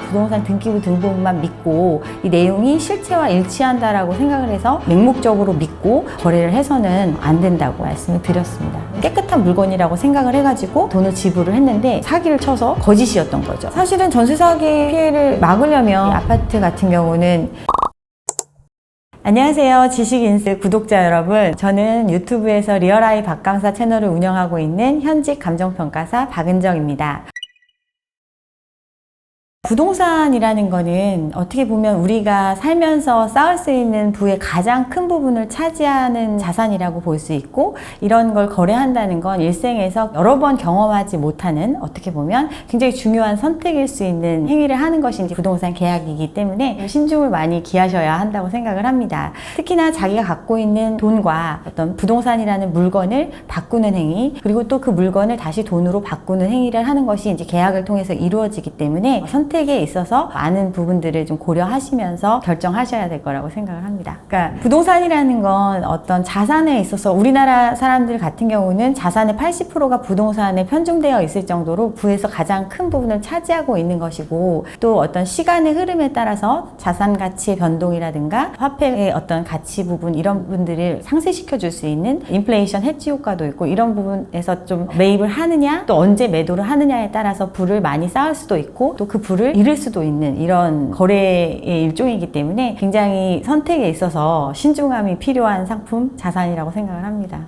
부동산 등기부 등본만 믿고 이 내용이 실체와 일치한다라고 생각을 해서 맹목적으로 믿고 거래를 해서는 안 된다고 말씀을 드렸습니다. 깨끗한 물건이라고 생각을 해가지고 돈을 지불을 했는데 사기를 쳐서 거짓이었던 거죠. 사실은 전세 사기 피해를 막으려면 아파트 같은 경우는 안녕하세요. 지식인스 구독자 여러분. 저는 유튜브에서 리얼아이 박강사 채널을 운영하고 있는 현직 감정평가사 박은정입니다. 부동산이라는 거는 어떻게 보면 우리가 살면서 쌓을 수 있는 부의 가장 큰 부분을 차지하는 자산이라고 볼 수 있고, 이런 걸 거래한다는 건 일생에서 여러 번 경험하지 못하는, 어떻게 보면 굉장히 중요한 선택일 수 있는 행위를 하는 것이 이제 부동산 계약이기 때문에 신중을 많이 기하셔야 한다고 생각을 합니다. 특히나 자기가 갖고 있는 돈과 어떤 부동산이라는 물건을 바꾸는 행위, 그리고 또 그 물건을 다시 돈으로 바꾸는 행위를 하는 것이 이제 계약을 통해서 이루어지기 때문에 선택에 있어서 많은 부분들을 좀 고려하시면서 결정하셔야 될 거라고 생각을 합니다. 그러니까 부동산이라는 건 어떤 자산에 있어서 우리나라 사람들 같은 경우는 자산의 80%가 부동산에 편중되어 있을 정도로 부에서 가장 큰 부분을 차지하고 있는 것이고, 또 어떤 시간의 흐름에 따라서 자산 가치의 변동이라든가 화폐의 어떤 가치 부분, 이런 부분들을 상쇄시켜 줄 수 있는 인플레이션 해지 효과도 있고, 이런 부분에서 좀 매입을 하느냐 또 언제 매도를 하느냐에 따라서 부를 많이 쌓을 수도 있고, 또 그 부를 잃을 수도 있는 이런 거래의 일종이기 때문에 굉장히 선택에 있어서 신중함이 필요한 상품, 자산이라고 생각을 합니다.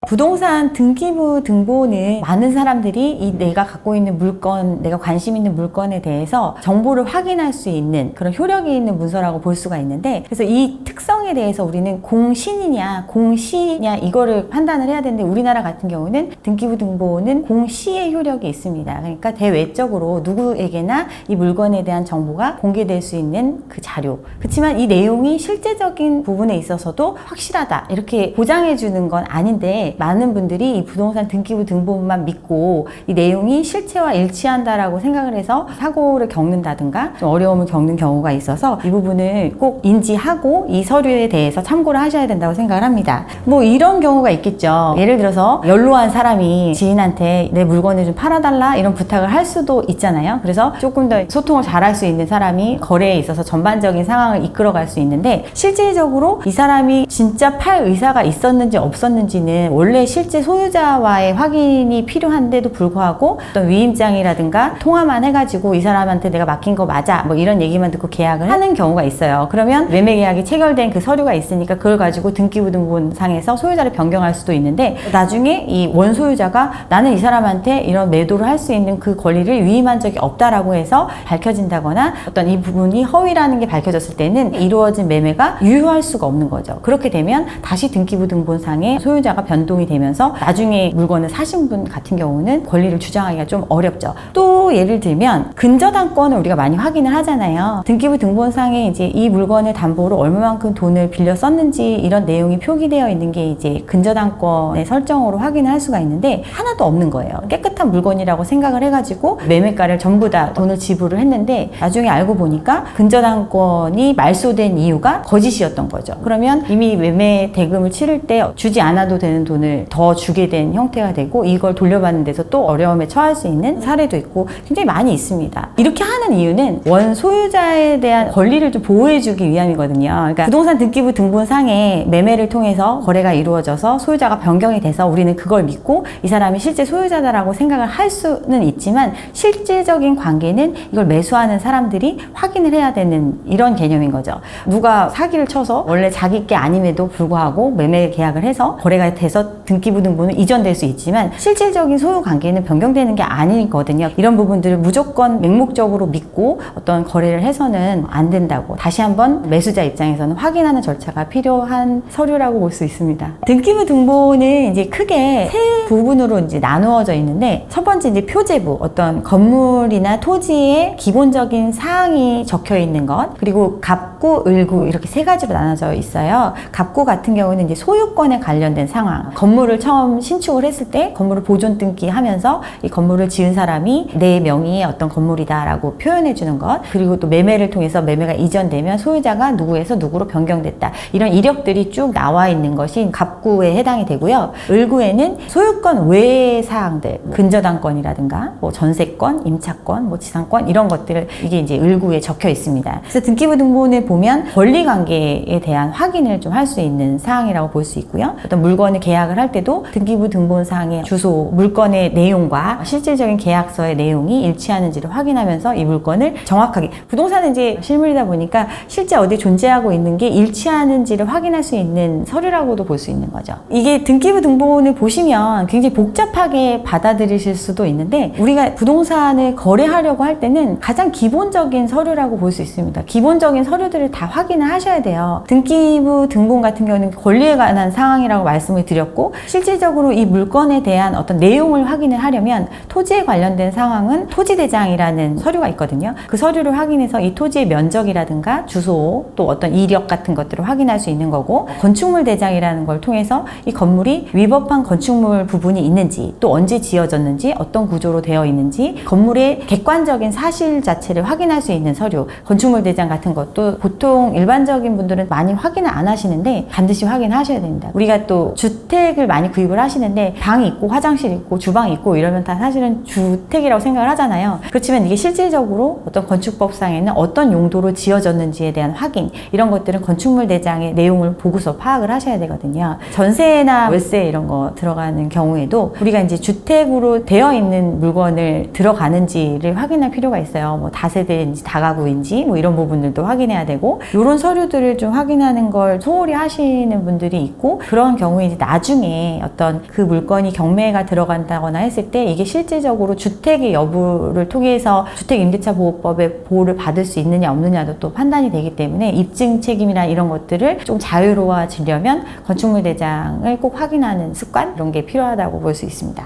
부동산 등기부 등본은 많은 사람들이 내가 갖고 있는 물건, 내가 관심 있는 물건에 대해서 정보를 확인할 수 있는 그런 효력이 있는 문서라고 볼 수가 있는데, 그래서 이 특성에 대해서 우리는 공신이냐 공시냐 이거를 판단을 해야 되는데, 우리나라 같은 경우는 등기부 등본은 공시의 효력이 있습니다. 그러니까 대외적으로 누구에게나 이 물건에 대한 정보가 공개될 수 있는 그 자료. 그렇지만 이 내용이 실제적인 부분에 있어서도 확실하다 이렇게 보장해 주는 건 아닌데, 많은 분들이 이 부동산 등기부 등본만 믿고 이 내용이 실체와 일치한다라고 생각을 해서 사고를 겪는다든가 좀 어려움을 겪는 경우가 있어서 이 부분을 꼭 인지하고 이 서류에 대해서 참고를 하셔야 된다고 생각을 합니다. 뭐 이런 경우가 있겠죠. 예를 들어서 연로한 사람이 지인한테 내 물건을 좀 팔아달라 이런 부탁을 할 수도 있잖아요. 그래서 조금 더 소통을 잘할 수 있는 사람이 거래에 있어서 전반적인 상황을 이끌어갈 수 있는데, 실질적으로 이 사람이 진짜 팔 의사가 있었는지 없었는지는 원래 실제 소유자와의 확인이 필요한데도 불구하고 어떤 위임장이라든가 통화만 해가지고 이 사람한테 내가 맡긴 거 맞아 뭐 이런 얘기만 듣고 계약을 하는 경우가 있어요. 그러면 매매 계약이 체결된 그 서류가 있으니까 그걸 가지고 등기부 등본상에서 소유자를 변경할 수도 있는데, 나중에 이 원소유자가 나는 이 사람한테 이런 매도를 할 수 있는 그 권리를 위임한 적이 없다라고 해서 밝혀진다거나 어떤 이 부분이 허위라는 게 밝혀졌을 때는 이루어진 매매가 유효할 수가 없는 거죠. 그렇게 되면 다시 등기부 등본상에 소유자가 변동이 되면서 나중에 물건을 사신 분 같은 경우는 권리를 주장하기가 좀 어렵죠. 또 예를 들면 근저당권을 우리가 많이 확인을 하잖아요. 등기부 등본상에 이제 이 물건을 담보로 얼마만큼 돈을 빌려 썼는지 이런 내용이 표기되어 있는 게 이제 근저당권의 설정으로 확인을 할 수가 있는데, 하나도 없는 거예요. 깨끗한 물건이라고 생각을 해가지고 매매가를 전부 다 돈을 지불을 했는데, 나중에 알고 보니까 근저당권이 말소된 이유가 거짓이었던 거죠. 그러면 이미 매매 대금을 치를 때 주지 않아도 되는 돈을 더 주게 된 형태가 되고, 이걸 돌려받는 데서 또 어려움에 처할 수 있는 사례도 있고 굉장히 많이 있습니다. 이렇게 하는 이유는 원 소유자에 대한 권리를 좀 보호해주기 위함이거든요. 그러니까 부동산 등기부 등본상에 매매를 통해서 거래가 이루어져서 소유자가 변경이 돼서 우리는 그걸 믿고 이 사람이 실제 소유자다라고 생각을 할 수는 있지만, 실질적인 관계는 이걸 매수하는 사람들이 확인을 해야 되는 이런 개념인 거죠. 누가 사기를 쳐서 원래 자기 게 아님에도 불구하고 매매 계약을 해서 거래가 돼서 등기부 등본은 이전될 수 있지만 실질적인 소유 관계는 변경되는 게 아니거든요. 이런 부분들을 무조건 맹목적으로 믿고 어떤 거래를 해서는 안 된다고 다시 한번 매수자 입장에서는 확인하는 절차가 필요한 서류라고 볼 수 있습니다. 등기부 등본은 이제 크게 세 부분으로 이제 나누어져 있는데, 첫 번째 이제 표제부, 어떤 건물이나 토지의 기본적인 사항이 적혀 있는 것, 그리고 갑구, 을구 이렇게 세 가지로 나눠져 있어요. 갑구 같은 경우는 이제 소유권에 관련된 상황, 건물을 처음 신축을 했을 때 건물을 보존 등기하면서 이 건물을 지은 사람이 내 명의의 어떤 건물이다라고 표현해 주는 것, 그리고 또 매매를 통해서 매매가 이전되면 소유자가 누구에서 누구로 변경됐다, 이런 이력들이 쭉 나와 있는 것이 갑구에 해당이 되고요. 을구에는 소유권 외의 사항들, 근저당권이라든가 뭐 전세권, 임차권, 뭐 지상권, 이런 것들을 이게 이제 을구에 적혀 있습니다. 그래서 등기부 등본을 보면 권리관계에 대한 확인을 좀 할 수 있는 사항이라고 볼 수 있고요. 어떤 물건을 계약을 할 때도 등기부 등본상의 주소, 물건의 내용과 실질적인 계약서의 내용이 일치하는지를 확인하면서 이 물건을 정확하게, 부동산은 이제 실물이다 보니까 실제 어디 존재하고 있는 게 일치하는지를 확인할 수 있는 서류라고도 볼 수 있는 거죠. 이게 등기부 등본을 보시면 굉장히 복잡하게 받아들이실 수도 있는데, 우리가 부동산을 거래하려고 할 때는 가장 기본적인 서류라고 볼 수 있습니다. 기본적인 서류들을 다 확인을 하셔야 돼요. 등기부 등본 같은 경우는 권리에 관한 상황이라고 말씀을 드렸고, 실질적으로 이 물건에 대한 어떤 내용을 확인을 하려면 토지에 관련된 상황은 토지대장이라는 서류가 있거든요. 그 서류를 확인해서 이 토지의 면적이라든가 주소, 또 어떤 이력 같은 것들을 확인할 수 있는 거고, 건축물 대장이라는 걸 통해서 이 건물이 위법한 건축물 부분이 있는지, 또 언제 지어졌는지, 어떤 구조로 되어 있는지, 건물의 객관적인 사실 자체를 확인할 수 있는 서류, 건축물 대장 같은 것도 보통 일반적인 분들은 많이 확인을 안 하시는데 반드시 확인하셔야 됩니다. 우리가 또 주택을 많이 구입을 하시는데 방이 있고 화장실 있고 주방이 있고 이러면 다 사실은 주택이라고 생각을 하잖아요. 그렇지만 이게 실질적으로 어떤 건축법상에는 어떤 용도로 지어졌는지에 대한 확인, 이런 것들은 건축물 대장의 내용을 보고서 파악을 하셔야 되거든요. 전세나 월세 이런 거 들어가는 경우에도 우리가 이제 주택으로 되어 있는 물건을 들어가는지를 확인할 필요가 있어요. 뭐 다세대인지 다가구인지 뭐 이런 부분들도 확인해야 되고, 이런 서류들을 좀 확인하는 걸 소홀히 하시는 분들이 있고, 그런 경우에 이제 나중에 어떤 그 물건이 경매가 들어간다거나 했을 때 이게 실질적으로 주택의 여부를 통해서 주택임대차보호법의 보호를 받을 수 있느냐 없느냐도 또 판단이 되기 때문에 입증 책임이나 이런 것들을 좀 자유로워지려면 건축물 대장을 꼭 확인하는 습관, 이런 게 필요하다고 볼 수 있습니다.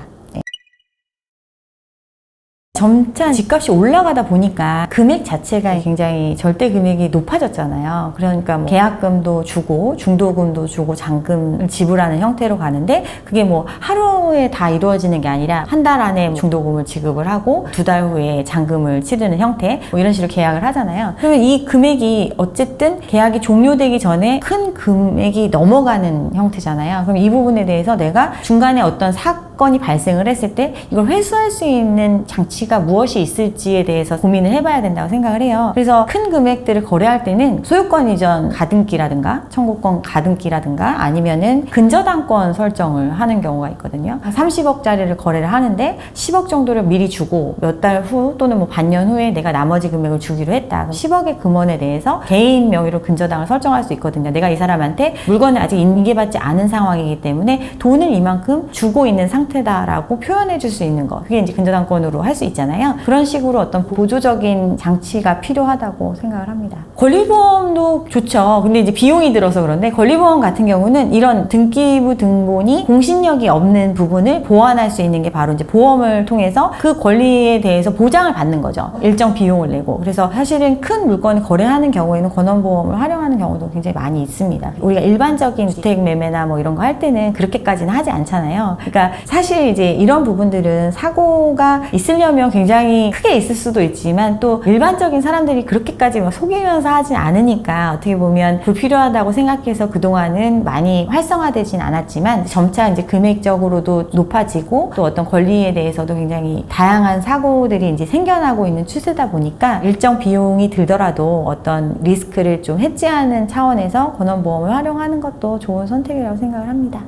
점차 집값이 올라가다 보니까 금액 자체가 굉장히 절대 금액이 높아졌잖아요. 그러니까 뭐 계약금도 주고 중도금도 주고 잔금을 지불하는 형태로 가는데, 그게 뭐 하루에 다 이루어지는 게 아니라 한 달 안에 중도금을 지급을 하고 2달 후에 잔금을 치르는 형태, 뭐 이런 식으로 계약을 하잖아요. 그러면 이 금액이 어쨌든 계약이 종료되기 전에 큰 금액이 넘어가는 형태잖아요. 그럼 이 부분에 대해서 내가 중간에 어떤 사건이 발생을 했을 때 이걸 회수할 수 있는 장치가 무엇이 있을지에 대해서 고민을 해봐야 된다고 생각을 해요. 그래서 큰 금액들을 거래할 때는 소유권 이전 가등기라든가 청구권 가등기라든가 아니면은 근저당권 설정을 하는 경우가 있거든요. 30억짜리를 거래를 하는데 10억 정도를 미리 주고 몇 달 후 또는 뭐 반년 후에 내가 나머지 금액을 주기로 했다. 10억의 금원에 대해서 개인 명의로 근저당을 설정할 수 있거든요. 내가 이 사람한테 물건을 아직 인계받지 않은 상황이기 때문에 돈을 이만큼 주고 있는 상태다라고 표현해 줄 수 있는 거, 그게 이제 근저당권으로 할 수 있잖아요. 그런 식으로 어떤 보조적인 장치가 필요하다고 생각을 합니다. 권리보험도 좋죠. 근데 이제 비용이 들어서 그런데, 권리보험 같은 경우는 이런 등기부 등본이 공신력이 없는 부분을 보완할 수 있는 게 바로 이제 보험을 통해서 그 권리에 대해서 보장을 받는 거죠. 일정 비용을 내고. 그래서 사실은 큰 물건을 거래하는 경우에는 권원보험을 활용하는 경우도 굉장히 많이 있습니다. 우리가 일반적인 주택 매매나 뭐 이런 거 할 때는 그렇게까지는 하지 않잖아요. 그러니까 사실 이제 이런 부분들은 사고가 있으려면 굉장히 크게 있을 수도 있지만, 또 일반적인 사람들이 그렇게까지 막 속이면서 하진 않으니까 어떻게 보면 불필요하다고 생각해서 그동안은 많이 활성화되진 않았지만, 점차 이제 금액적으로도 높아지고 또 어떤 권리에 대해서도 굉장히 다양한 사고들이 이제 생겨나고 있는 추세다 보니까 일정 비용이 들더라도 어떤 리스크를 좀 해지하는 차원에서 권원보험을 활용하는 것도 좋은 선택이라고 생각을 합니다.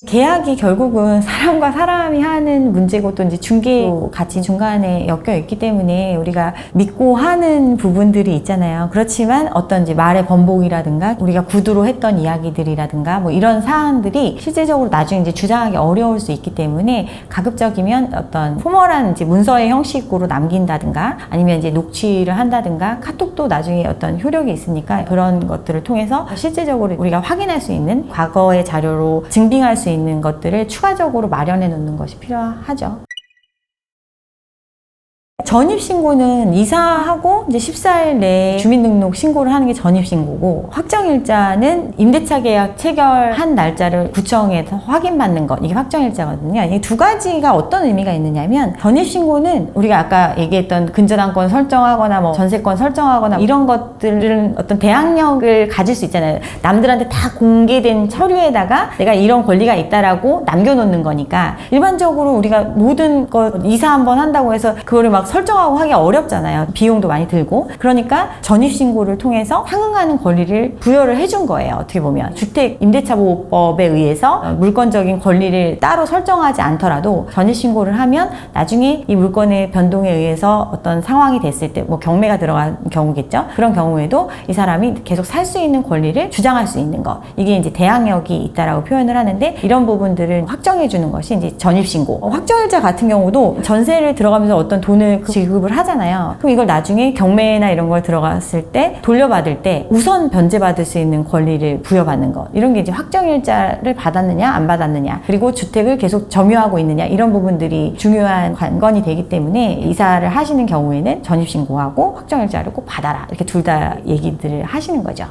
계약이 결국은 사람과 사람이 하는 문제고, 또 이제 중개도 같이 중간에 엮여 있기 때문에 우리가 믿고 하는 부분들이 있잖아요. 그렇지만 어떤 이제 말의 번복이라든가 우리가 구두로 했던 이야기들이라든가 뭐 이런 사안들이 실제적으로 나중에 이제 주장하기 어려울 수 있기 때문에, 가급적이면 어떤 포멀한 이제 문서의 형식으로 남긴다든가 아니면 이제 녹취를 한다든가, 카톡도 나중에 어떤 효력이 있으니까 그런 것들을 통해서 실제적으로 우리가 확인할 수 있는 과거의 자료로 증빙할 수 있는 것들을 추가적으로 마련해 놓는 것이 필요하죠. 전입신고는 이사하고 이제 14일 내에 주민등록 신고를 하는 게 전입신고고, 확정일자는 임대차 계약 체결한 날짜를 구청에서 확인받는 것, 이게 확정일자거든요. 이 두 가지가 어떤 의미가 있느냐면, 전입신고는 우리가 아까 얘기했던 근저당권 설정하거나 뭐 전세권 설정하거나 이런 것들은 어떤 대항력을 가질 수 있잖아요. 남들한테 다 공개된 서류에다가 내가 이런 권리가 있다라고 남겨놓는 거니까, 일반적으로 우리가 모든 거 이사 한번 한다고 해서 그거를 막 설정하고 하기 어렵잖아요. 비용도 많이 들고. 그러니까 전입신고를 통해서 상응하는 권리를 부여를 해준 거예요. 어떻게 보면 주택 임대차 보호법에 의해서 물권적인 권리를 따로 설정하지 않더라도 전입신고를 하면 나중에 이 물건의 변동에 의해서 어떤 상황이 됐을 때, 뭐 경매가 들어간 경우겠죠. 그런 경우에도 이 사람이 계속 살 수 있는 권리를 주장할 수 있는 것, 이게 이제 대항력이 있다라고 표현을 하는데, 이런 부분들을 확정해 주는 것이 이제 전입신고. 확정일자 같은 경우도 전세를 들어가면서 어떤 돈을 지급을 하잖아요. 그럼 이걸 나중에 경매나 이런 걸 들어갔을 때 돌려받을 때 우선 변제받을 수 있는 권리를 부여받는 것, 이런 게 이제 확정일자를 받았느냐 안 받았느냐, 그리고 주택을 계속 점유하고 있느냐, 이런 부분들이 중요한 관건이 되기 때문에 이사를 하시는 경우에는 전입신고하고 확정일자를 꼭 받아라, 이렇게 둘 다 얘기들을 하시는 거죠.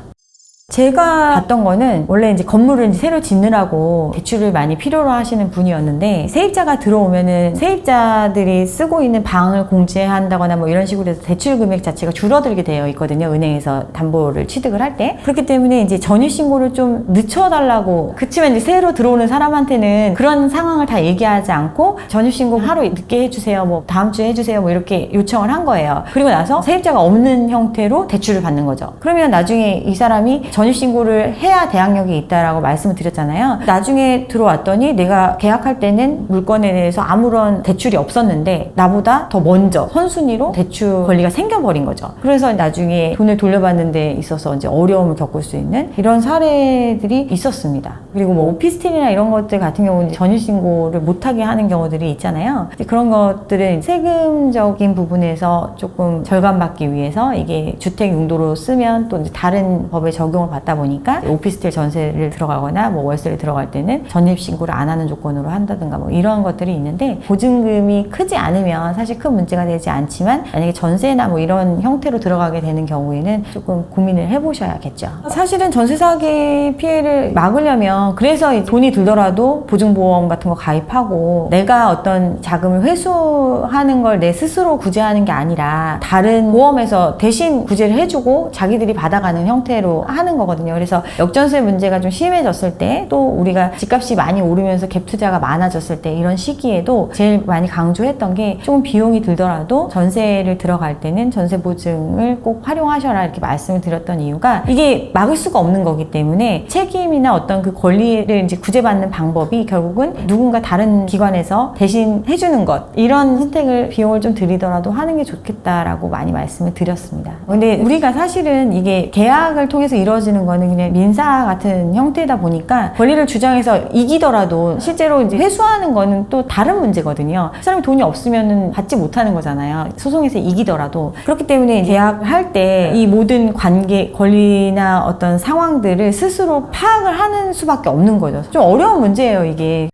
제가 봤던 거는 원래 이제 건물을 이제 새로 짓느라고 대출을 많이 필요로 하시는 분이었는데, 세입자가 들어오면은 세입자들이 쓰고 있는 방을 공제한다거나 뭐 이런 식으로 해서 대출 금액 자체가 줄어들게 되어 있거든요. 은행에서 담보를 취득을 할 때. 그렇기 때문에 이제 전입신고를 좀 늦춰달라고, 그치만 이제 새로 들어오는 사람한테는 그런 상황을 다 얘기하지 않고 전입신고 하루 늦게 해주세요, 뭐 다음 주에 해주세요, 뭐 이렇게 요청을 한 거예요. 그리고 나서 세입자가 없는 형태로 대출을 받는 거죠. 그러면 나중에 이 사람이 전입신고를 해야 대항력이 있다라고 말씀을 드렸잖아요. 나중에 들어왔더니 내가 계약할 때는 물건에 대해서 아무런 대출이 없었는데 나보다 더 먼저 선순위로 대출 권리가 생겨버린 거죠. 그래서 나중에 돈을 돌려받는 데 있어서 이제 어려움을 겪을 수 있는 이런 사례들이 있었습니다. 그리고 뭐 오피스텔이나 이런 것들 같은 경우는 전입신고를 못하게 하는 경우들이 있잖아요. 그런 것들은 세금적인 부분에서 조금 절감받기 위해서 이게 주택 용도로 쓰면 또 이제 다른 법에 적용을 받다 보니까 오피스텔 전세를 들어가거나 뭐 월세를 들어갈 때는 전입신고를 안 하는 조건으로 한다든가 뭐 이런 것들이 있는데, 보증금이 크지 않으면 사실 큰 문제가 되지 않지만, 만약에 전세나 뭐 이런 형태로 들어가게 되는 경우에는 조금 고민을 해보셔야겠죠. 사실은 전세 사기 피해를 막으려면, 그래서 돈이 들더라도 보증보험 같은 거 가입하고 내가 어떤 자금을 회수하는 걸 내 스스로 구제하는 게 아니라 다른 보험에서 대신 구제를 해주고 자기들이 받아가는 형태로 하는 거거든요. 그래서 역전세 문제가 좀 심해졌을 때, 또 우리가 집값이 많이 오르면서 갭 투자가 많아졌을 때, 이런 시기에도 제일 많이 강조했던 게, 조금 비용이 들더라도 전세를 들어갈 때는 전세 보증을 꼭 활용하셔라, 이렇게 말씀을 드렸던 이유가, 이게 막을 수가 없는 거기 때문에 책임이나 어떤 그 권리를 이제 구제받는 방법이 결국은 누군가 다른 기관에서 대신 해주는 것, 이런 선택을 비용을 좀 들이더라도 하는 게 좋겠다라고 많이 말씀을 드렸습니다. 근데 우리가 사실은 이게 계약을 통해서 이루어지는 거는 그냥 민사 같은 형태다 보니까, 권리를 주장해서 이기더라도 실제로 이제 회수하는 거는 또 다른 문제거든요. 그 사람이 돈이 없으면 받지 못하는 거잖아요. 소송에서 이기더라도. 그렇기 때문에 계약할 때 이 모든 관계, 권리나 어떤 상황들을 스스로 파악을 하는 수밖에 없는 거죠. 좀 어려운 문제예요, 이게.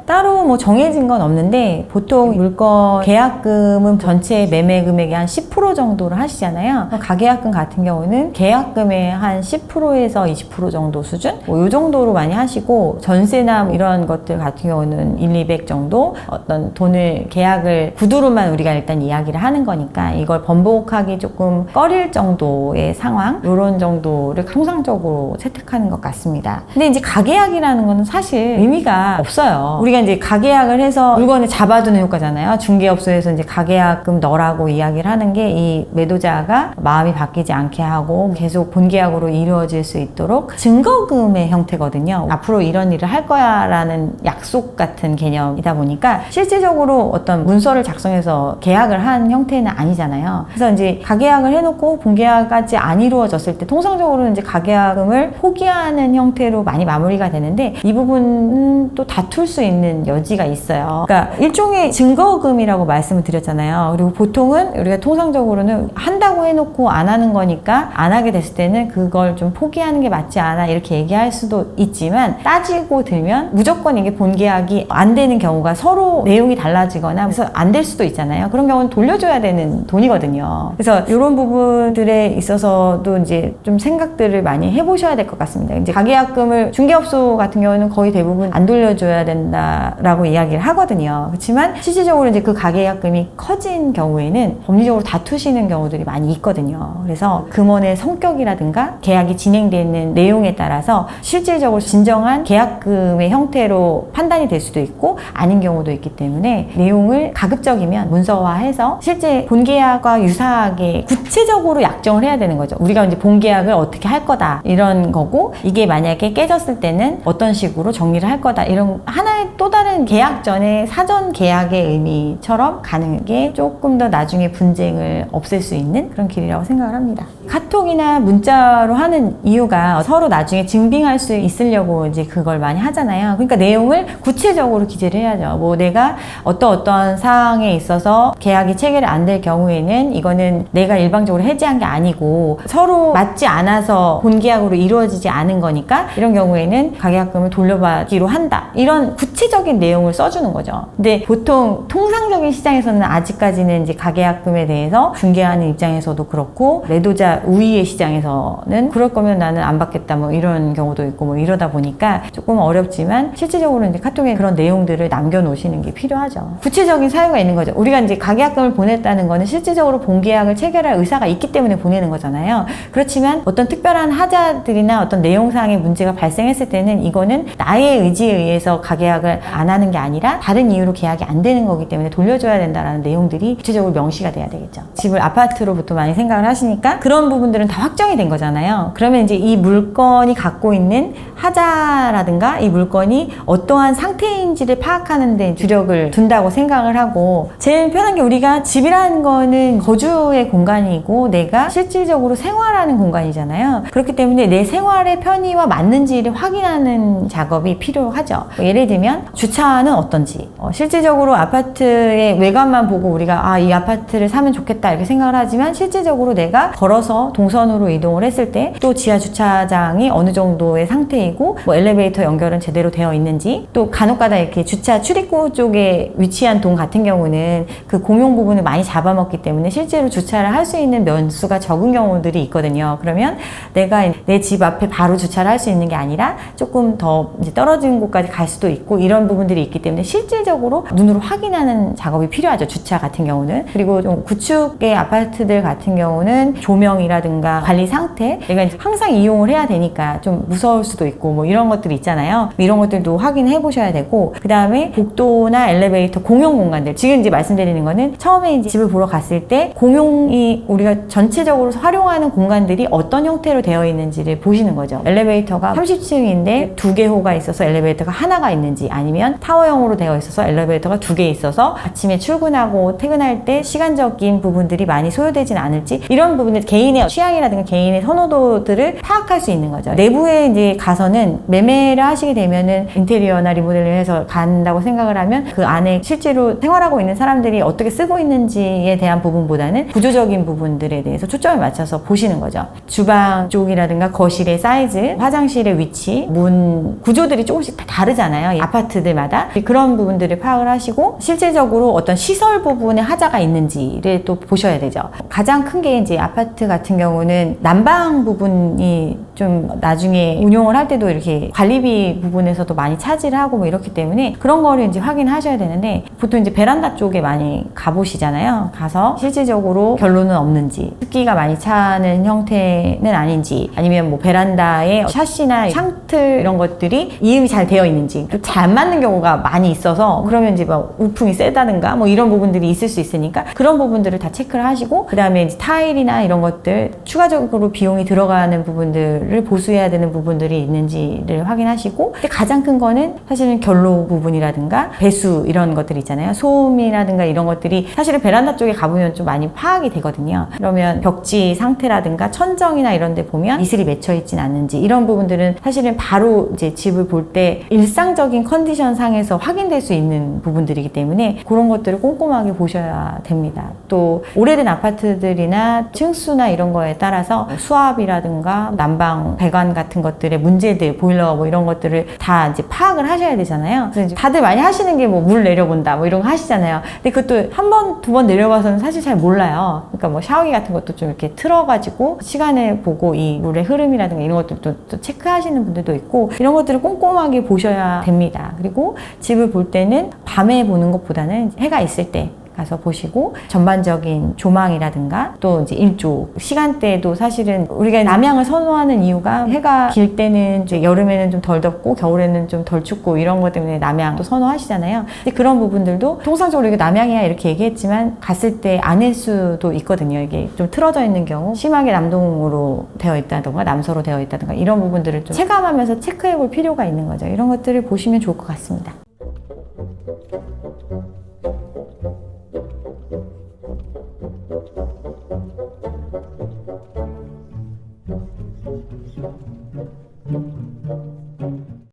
따로 뭐 정해진 건 없는데, 보통 물건 계약금은 전체 매매 금액의 한 10% 정도를 하시잖아요. 가계약금 같은 경우는 계약금의 한 10%에서 20% 정도 수준? 뭐 이 정도로 많이 하시고, 전세나 이런 것들 같은 경우는 1,200 정도 어떤 돈을, 계약을 구두로만 우리가 일단 이야기를 하는 거니까 이걸 번복하기 조금 꺼릴 정도의 상황, 이런 정도를 통상적으로 채택하는 것 같습니다. 근데 이제 가계약이라는 거는 사실 의미가 없어요. 우리가 이제 가계약을 해서 물건을 잡아두는 효과잖아요. 중개업소에서 이제 가계약금 넣으라고 이야기를 하는 게, 이 매도자가 마음이 바뀌지 않게 하고 계속 본계약으로 이루어질 수 있도록 증거금의 형태거든요. 앞으로 이런 일을 할 거야 라는 약속 같은 개념이다 보니까 실질적으로 어떤 문서를 작성해서 계약을 한 형태는 아니잖아요. 그래서 이제 가계약을 해놓고 본계약까지 안 이루어졌을 때 통상적으로는 이제 가계약금을 포기하는 형태로 많이 마무리가 되는데, 이 부분은 또 다툴 수 있는 있는 여지가 있어요. 그러니까 일종의 증거금이라고 말씀을 드렸잖아요. 그리고 보통은 우리가 통상적으로는 한다고 해놓고 안 하는 거니까 안 하게 됐을 때는 그걸 좀 포기하는 게 맞지 않아 이렇게 얘기할 수도 있지만, 따지고 들면 무조건 이게 본계약이 안 되는 경우가 서로 내용이 달라지거나 그래서 안 될 수도 있잖아요. 그런 경우는 돌려줘야 되는 돈이거든요. 그래서 이런 부분들에 있어서도 이제 좀 생각들을 많이 해보셔야 될 것 같습니다. 이제 가계약금을 중개업소 같은 경우는 거의 대부분 안 돌려줘야 된다라고 이야기를 하거든요. 그렇지만 실질적으로 이제 그 가계약금이 커진 경우에는 법리적으로 다투시는 경우들이 많이 있거든요. 그래서 금원의 성격이라든가 계약이 진행되는 내용에 따라서 실질적으로 진정한 계약금의 형태로 판단이 될 수도 있고 아닌 경우도 있기 때문에 내용을 가급적이면 문서화해서 실제 본계약과 유사하게 구체적으로 약정을 해야 되는 거죠. 우리가 이제 본계약을 어떻게 할 거다 이런 거고, 이게 만약에 깨졌을 때는 어떤 식으로 정리를 할 거다, 이런 하나의 또 다른 계약 전에 사전 계약의 의미처럼 가는 게 조금 더 나중에 분쟁을 없앨 수 있는 그런 길이라고 생각을 합니다. 카톡이나 문자로 하는 이유가 서로 나중에 증빙할 수 있으려고 이제 그걸 많이 하잖아요. 그러니까 내용을 구체적으로 기재를 해야죠. 뭐 내가 어떤 사항에 있어서 계약이 체결이 안 될 경우에는 이거는 내가 일방적으로 해지한 게 아니고 서로 맞지 않아서 본계약으로 이루어지지 않은 거니까 이런 경우에는 가계약금을 돌려받기로 한다, 이런 구체적인 내용을 써주는 거죠. 근데 보통 통상적인 시장에서는 아직까지는 이제 가계약금에 대해서 중개하는 입장에서도 그렇고 매도자 우위의 시장에서는 그럴 거면 나는 안 받겠다 뭐 이런 경우도 있고 뭐 이러다 보니까 조금 어렵지만 실질적으로 이제 카톡에 그런 내용들을 남겨놓으시는 게 필요하죠. 구체적인 사유가 있는 거죠. 우리가 이제 가계약금을 보냈다는 거는 실질적으로 본계약을 체결할 의사가 있기 때문에 보내는 거잖아요. 그렇지만 어떤 특별한 하자들이나 어떤 내용상의 문제가 발생했을 때는 이거는 나의 의지에 의해서 가계약을 안 하는 게 아니라 다른 이유로 계약이 안 되는 거기 때문에 돌려줘야 된다는 내용들이 구체적으로 명시가 돼야 되겠죠. 집을 아파트로부터 많이 생각을 하시니까 그런 부분들은 다 확정이 된 거잖아요. 그러면 이제 이 물건이 갖고 있는 하자라든가 이 물건이 어떠한 상태인지를 파악하는 데 주력을 둔다고 생각을 하고, 제일 편한 게 우리가 집이라는 거는 거주의 공간이고 내가 실질적으로 생활하는 공간이잖아요. 그렇기 때문에 내 생활의 편의와 맞는지를 확인하는 작업이 필요하죠. 예를 들면 주차는 어떤지, 실질적으로 아파트의 외관만 보고 우리가 이 아파트를 사면 좋겠다 이렇게 생각을 하지만 실질적으로 내가 걸어서 동선으로 이동을 했을 때 또 지하 주차장이 어느 정도의 상태이고 뭐 엘리베이터 연결은 제대로 되어 있는지, 또 간혹가다 이렇게 주차 출입구 쪽에 위치한 동 같은 경우는 그 공용 부분을 많이 잡아먹기 때문에 실제로 주차를 할 수 있는 면수가 적은 경우들이 있거든요. 그러면 내가 내 집 앞에 바로 주차를 할 수 있는 게 아니라 조금 더 이제 떨어진 곳까지 갈 수도 있고 이런 부분들이 있기 때문에 실질적으로 눈으로 확인하는 작업이 필요하죠. 주차 같은 경우는. 그리고 좀 구축의 아파트들 같은 경우는 조명이라든가 관리 상태, 내가 이제 항상 이용을 해야 되니까 좀 무서울 수도 있고 뭐 이런 것들이 있잖아요. 이런 것들도 확인해 보셔야 되고, 그 다음에 복도나 엘리베이터 공용 공간들, 지금 이제 말씀드리는 거는 처음에 이제 집을 보러 갔을 때 공용이 우리가 전체적으로 활용하는 공간들이 어떤 형태로 되어 있는지를 보시는 거죠. 엘리베이터가 30층인데 2개 호가 있어서 엘리베이터가 하나가 있는지, 아니면 타워형으로 되어 있어서 엘리베이터가 2개 있어서 아침에 출근하고 퇴근할 때 시간적인 부분들이 많이 소요되진 않을지, 이런 부분들 개인의 취향이라든가 개인의 선호도들을 파악할 수 있는 거죠. 내부에 이제 가서는 매매를 하시게 되면은 인테리어나 리모델링을 해서 간다고 생각을 하면 그 안에 실제로 생활하고 있는 사람들이 어떻게 쓰고 있는지에 대한 부분보다는 구조적인 부분들에 대해서 초점을 맞춰서 보시는 거죠. 주방 쪽이라든가 거실의 사이즈, 화장실의 위치, 문 구조들이 조금씩 다 다르잖아요. 아파트들마다. 그런 부분들을 파악을 하시고 실질적으로 어떤 시설 부분에 하자가 있는지를 또 보셔야 되죠. 가장 큰 게 이제 아파트 같은 경우는 난방 부분이 좀 나중에 운용을 할 때도 이렇게 관리비 부분에서도 많이 차지를 하고 뭐 이렇기 때문에 그런 거를 이제 확인하셔야 되는데, 보통 이제 베란다 쪽에 많이 가보시잖아요. 가서 실질적으로 결론은 없는지, 습기가 많이 차는 형태는 아닌지, 아니면 뭐 베란다에 샤시나 샹틀 이런 것들이 이음이 잘 되어 있는지, 또 잘 안 맞는 경우가 많이 있어서 그러면 이제 뭐 우풍이 세다든가 뭐 이런 부분들이 있을 수 있으니까 그런 부분들을 다 체크를 하시고, 그 다음에 이제 타일이나 이런 것들 것들, 추가적으로 비용이 들어가는 부분들을 보수해야 되는 부분들이 있는지를 확인하시고, 근데 가장 큰 거는 사실은 결로 부분이라든가 배수 이런 것들 있잖아요. 소음이라든가 이런 것들이 사실은 베란다 쪽에 가보면 좀 많이 파악이 되거든요. 그러면 벽지 상태라든가 천정이나 이런 데 보면 이슬이 맺혀 있진 않는지, 이런 부분들은 사실은 바로 이제 집을 볼 때 일상적인 컨디션 상에서 확인될 수 있는 부분들이기 때문에 그런 것들을 꼼꼼하게 보셔야 됩니다. 또 오래된 아파트들이나 층수나 이런 거에 따라서 수압이라든가 난방 배관 같은 것들의 문제들, 보일러 뭐 이런 것들을 다 이제 파악을 하셔야 되잖아요. 그래서 이제 다들 많이 하시는 게 뭐 물 내려본다 뭐 이런 거 하시잖아요. 근데 그것도 한 번, 두 번 내려봐서는 사실 잘 몰라요. 그러니까 뭐 샤워기 같은 것도 좀 이렇게 틀어가지고 시간을 보고 이 물의 흐름이라든가 이런 것들도 또 체크하시는 분들도 있고, 이런 것들을 꼼꼼하게 보셔야 됩니다. 그리고 집을 볼 때는 밤에 보는 것보다는 해가 있을 때 가서 보시고, 전반적인 조망이라든가 또 이제 일조 시간대도 사실은 우리가 남양을 선호하는 이유가 해가 길 때는 이제 여름에는 좀 덜 덥고 겨울에는 좀 덜 춥고 이런 것 때문에 남양도 선호하시잖아요. 근데 그런 부분들도 통상적으로 이게 남양이야 이렇게 얘기했지만 갔을 때 아닐 수도 있거든요. 이게 좀 틀어져 있는 경우, 심하게 남동으로 되어 있다던가 남서로 되어 있다던가 이런 부분들을 좀 체감하면서 체크해 볼 필요가 있는 거죠. 이런 것들을 보시면 좋을 것 같습니다.